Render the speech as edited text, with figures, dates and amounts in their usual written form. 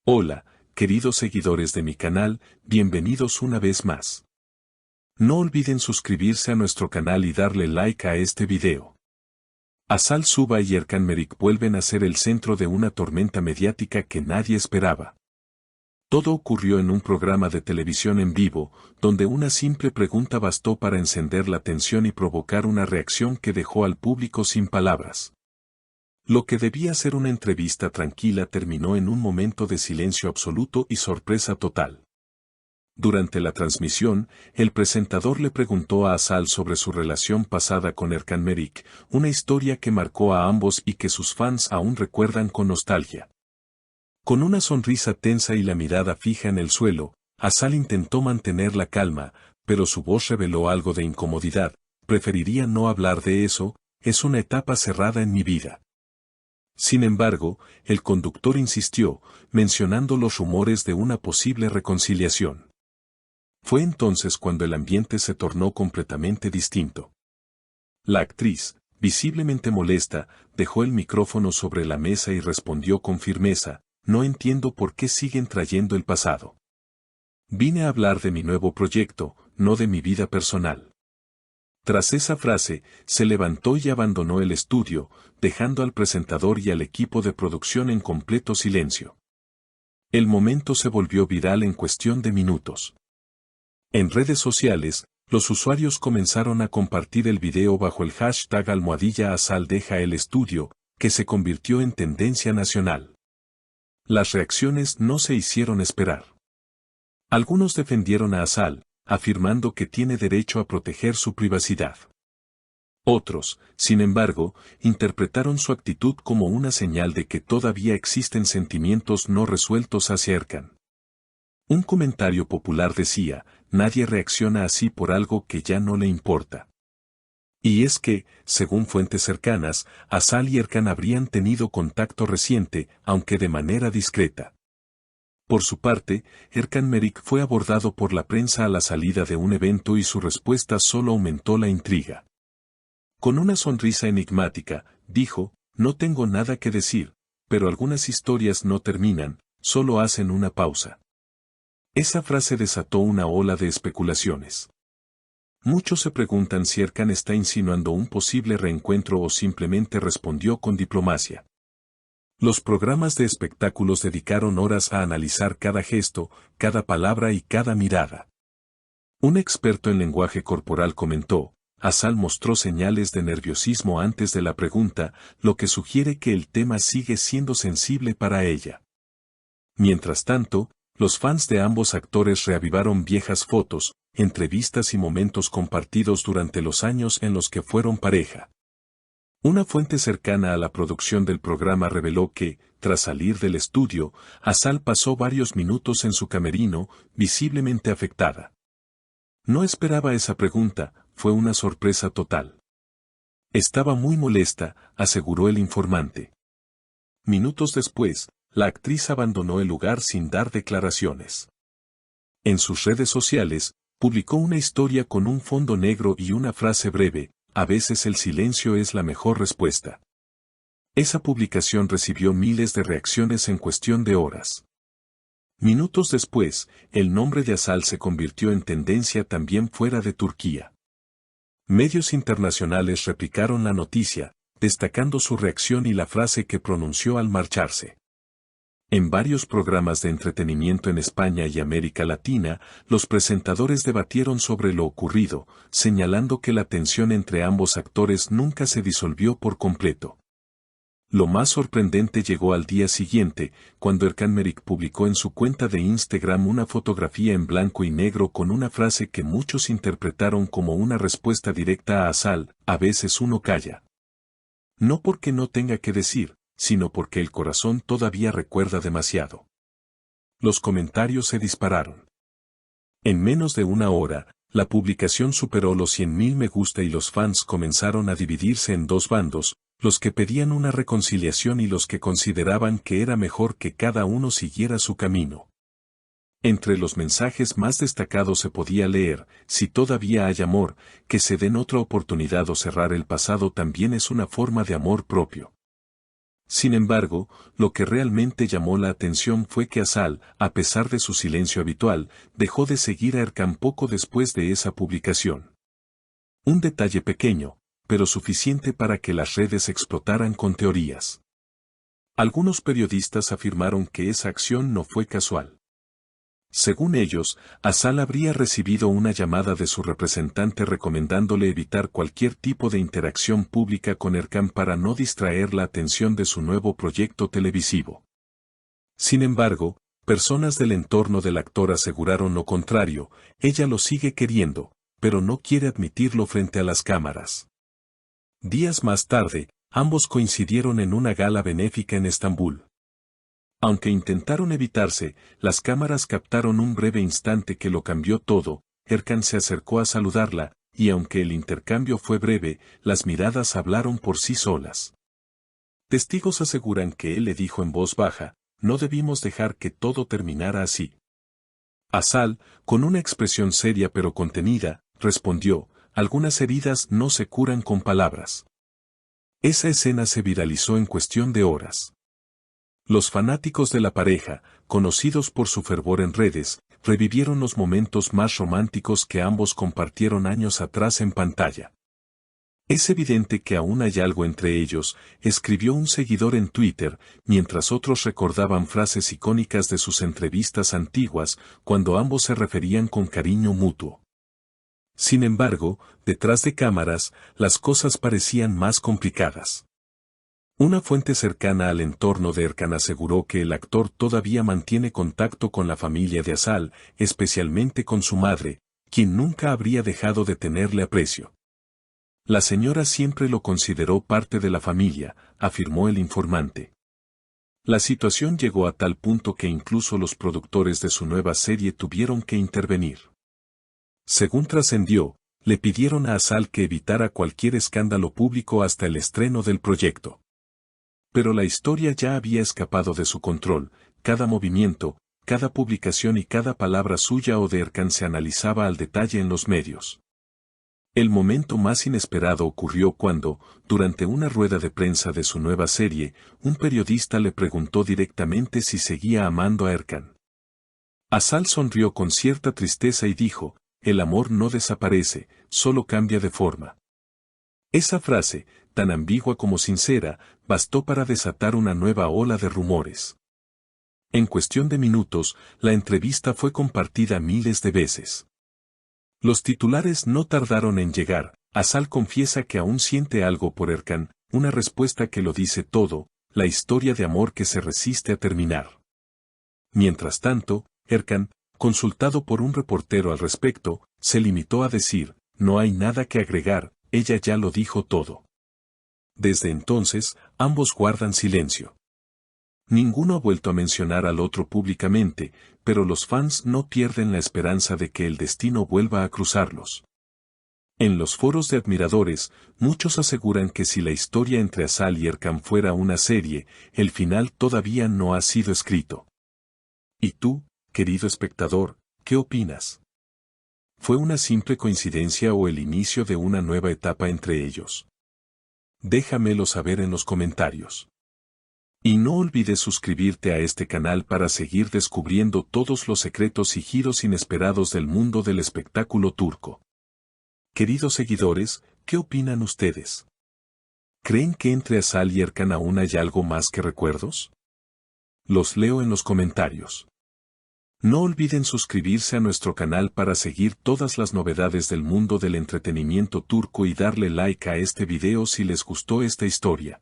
Hola, queridos seguidores de mi canal, bienvenidos una vez más. No olviden suscribirse a nuestro canal y darle like a este video. Azal Suba y Erkan Merik vuelven a ser el centro de una tormenta mediática que nadie esperaba. Todo ocurrió en un programa de televisión en vivo, donde una simple pregunta bastó para encender la tensión y provocar una reacción que dejó al público sin palabras. Lo que debía ser una entrevista tranquila terminó en un momento de silencio absoluto y sorpresa total. Durante la transmisión, el presentador le preguntó a Azal sobre su relación pasada con Erkan Merik, una historia que marcó a ambos y que sus fans aún recuerdan con nostalgia. Con una sonrisa tensa y la mirada fija en el suelo, Azal intentó mantener la calma, pero su voz reveló algo de incomodidad. Preferiría no hablar de eso, es una etapa cerrada en mi vida. Sin embargo, el conductor insistió, mencionando los rumores de una posible reconciliación. Fue entonces cuando el ambiente se tornó completamente distinto. La actriz, visiblemente molesta, dejó el micrófono sobre la mesa y respondió con firmeza: "No entiendo por qué siguen trayendo el pasado. Vine a hablar de mi nuevo proyecto, no de mi vida personal". Tras esa frase, se levantó y abandonó el estudio, dejando al presentador y al equipo de producción en completo silencio. El momento se volvió viral en cuestión de minutos. En redes sociales, los usuarios comenzaron a compartir el video bajo el hashtag #Azal deja el estudio, que se convirtió en tendencia nacional. Las reacciones no se hicieron esperar. Algunos defendieron a Azal, afirmando que tiene derecho a proteger su privacidad. Otros, sin embargo, interpretaron su actitud como una señal de que todavía existen sentimientos no resueltos hacia Erkan. Un comentario popular decía: "Nadie reacciona así por algo que ya no le importa". Y es que, según fuentes cercanas, Azal y Erkan habrían tenido contacto reciente, aunque de manera discreta. Por su parte, Erkan Merik fue abordado por la prensa a la salida de un evento y su respuesta solo aumentó la intriga. Con una sonrisa enigmática, dijo: "No tengo nada que decir, pero algunas historias no terminan, solo hacen una pausa". Esa frase desató una ola de especulaciones. Muchos se preguntan si Erkan está insinuando un posible reencuentro o simplemente respondió con diplomacia. Los programas de espectáculos dedicaron horas a analizar cada gesto, cada palabra y cada mirada. Un experto en lenguaje corporal comentó: "Azal mostró señales de nerviosismo antes de la pregunta, lo que sugiere que el tema sigue siendo sensible para ella". Mientras tanto, los fans de ambos actores reavivaron viejas fotos, entrevistas y momentos compartidos durante los años en los que fueron pareja. Una fuente cercana a la producción del programa reveló que, tras salir del estudio, Azal pasó varios minutos en su camerino, visiblemente afectada. No esperaba esa pregunta, fue una sorpresa total. Estaba muy molesta, aseguró el informante. Minutos después, la actriz abandonó el lugar sin dar declaraciones. En sus redes sociales, publicó una historia con un fondo negro y una frase breve: "A veces el silencio es la mejor respuesta". Esa publicación recibió miles de reacciones en cuestión de horas. Minutos después, el nombre de Azal se convirtió en tendencia también fuera de Turquía. Medios internacionales replicaron la noticia, destacando su reacción y la frase que pronunció al marcharse. En varios programas de entretenimiento en España y América Latina, los presentadores debatieron sobre lo ocurrido, señalando que la tensión entre ambos actores nunca se disolvió por completo. Lo más sorprendente llegó al día siguiente, cuando Erkan Merik publicó en su cuenta de Instagram una fotografía en blanco y negro con una frase que muchos interpretaron como una respuesta directa a Azal: "A veces uno calla. No porque no tenga que decir, sino porque el corazón todavía recuerda demasiado". Los comentarios se dispararon. En menos de una hora, la publicación superó los 100.000 me gusta y los fans comenzaron a dividirse en dos bandos: los que pedían una reconciliación y los que consideraban que era mejor que cada uno siguiera su camino. Entre los mensajes más destacados se podía leer: "Si todavía hay amor, que se den otra oportunidad o cerrar el pasado también es una forma de amor propio". Sin embargo, lo que realmente llamó la atención fue que Asal, a pesar de su silencio habitual, dejó de seguir a Erkan poco después de esa publicación. Un detalle pequeño, pero suficiente para que las redes explotaran con teorías. Algunos periodistas afirmaron que esa acción no fue casual. Según ellos, Asal habría recibido una llamada de su representante recomendándole evitar cualquier tipo de interacción pública con Erkan para no distraer la atención de su nuevo proyecto televisivo. Sin embargo, personas del entorno del actor aseguraron lo contrario, ella lo sigue queriendo, pero no quiere admitirlo frente a las cámaras. Días más tarde, ambos coincidieron en una gala benéfica en Estambul. Aunque intentaron evitarse, las cámaras captaron un breve instante que lo cambió todo. Erkan se acercó a saludarla, y aunque el intercambio fue breve, las miradas hablaron por sí solas. Testigos aseguran que él le dijo en voz baja, no debimos dejar que todo terminara así. Asal, con una expresión seria pero contenida, respondió, algunas heridas no se curan con palabras. Esa escena se viralizó en cuestión de horas. Los fanáticos de la pareja, conocidos por su fervor en redes, revivieron los momentos más románticos que ambos compartieron años atrás en pantalla. Es evidente que aún hay algo entre ellos, escribió un seguidor en Twitter, mientras otros recordaban frases icónicas de sus entrevistas antiguas, cuando ambos se referían con cariño mutuo. Sin embargo, detrás de cámaras, las cosas parecían más complicadas. Una fuente cercana al entorno de Erkan aseguró que el actor todavía mantiene contacto con la familia de Asal, especialmente con su madre, quien nunca habría dejado de tenerle aprecio. La señora siempre lo consideró parte de la familia, afirmó el informante. La situación llegó a tal punto que incluso los productores de su nueva serie tuvieron que intervenir. Según trascendió, le pidieron a Asal que evitara cualquier escándalo público hasta el estreno del proyecto. Pero la historia ya había escapado de su control, cada movimiento, cada publicación y cada palabra suya o de Erkan se analizaba al detalle en los medios. El momento más inesperado ocurrió cuando, durante una rueda de prensa de su nueva serie, un periodista le preguntó directamente si seguía amando a Erkan. Asal sonrió con cierta tristeza y dijo, el amor no desaparece, solo cambia de forma. Esa frase, tan ambigua como sincera, bastó para desatar una nueva ola de rumores. En cuestión de minutos, la entrevista fue compartida miles de veces. Los titulares no tardaron en llegar. Asal confiesa que aún siente algo por Erkan, una respuesta que lo dice todo, la historia de amor que se resiste a terminar. Mientras tanto, Erkan, consultado por un reportero al respecto, se limitó a decir, no hay nada que agregar, ella ya lo dijo todo. Desde entonces, ambos guardan silencio. Ninguno ha vuelto a mencionar al otro públicamente, pero los fans no pierden la esperanza de que el destino vuelva a cruzarlos. En los foros de admiradores, muchos aseguran que si la historia entre Asal y Erkan fuera una serie, el final todavía no ha sido escrito. ¿Y tú, querido espectador, qué opinas? ¿Fue una simple coincidencia o el inicio de una nueva etapa entre ellos? Déjamelo saber en los comentarios. Y no olvides suscribirte a este canal para seguir descubriendo todos los secretos y giros inesperados del mundo del espectáculo turco. Queridos seguidores, ¿qué opinan ustedes? ¿Creen que entre Asal y Erkan aún hay algo más que recuerdos? Los leo en los comentarios. No olviden suscribirse a nuestro canal para seguir todas las novedades del mundo del entretenimiento turco y darle like a este video si les gustó esta historia.